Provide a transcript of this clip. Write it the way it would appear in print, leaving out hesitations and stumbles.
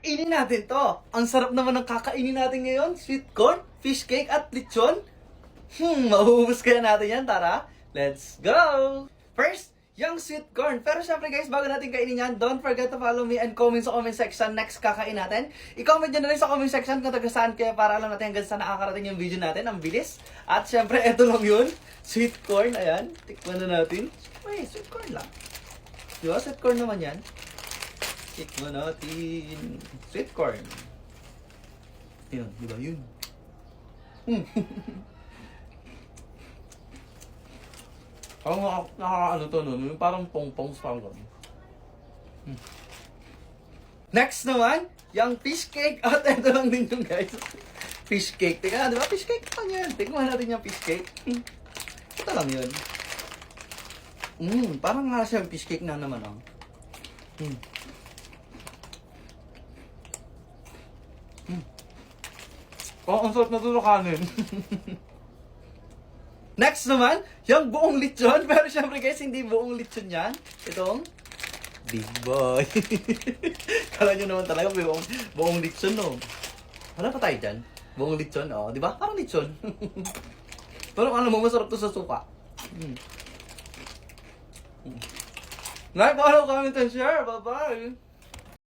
Kainin natin to. Ang sarap naman ng kakainin natin ngayon. Sweet corn, fish cake, at lechon. Mauubos kaya natin yan. Tara, let's go! First, yung sweet corn. Pero syempre guys, bago natin kainin yan, don't forget to follow me and comment sa comment section next kakain natin. I-comment nyo na rin sa comment section kung taga saan kayo para alam natin hanggang saan nakakarating yung video natin. Ang bilis. At syempre, eto lang yun. Sweet corn. Ayan. Tikman na natin. Wait, sweet corn lang. Diba? Sweet corn naman yan. Tikman natin. Sweet corn. Yun, diba yun? Parang nakakaano to nun. Yung parang pong-pongs parang gano'n. Next naman, yung fish cake. At ito lang din yung guys. Fish cake. Teka, di ba? Fish cake pa yan. Tikman natin yung fish cake. Ito lang yun. Parang nga siya yung fish cake na naman. Ang sarap na ito kanin. Next naman, yung buong lechon. Pero syempre guys, hindi buong lechon yan. Itong big boy. Kala nyo naman talaga buong lechon, no? Wala pa tayo dyan. Buong lechon, oh. Di ba? Parang lechon. Pero alam mo, masarap to sa suka. Like, follow, comment, and share. Bye-bye!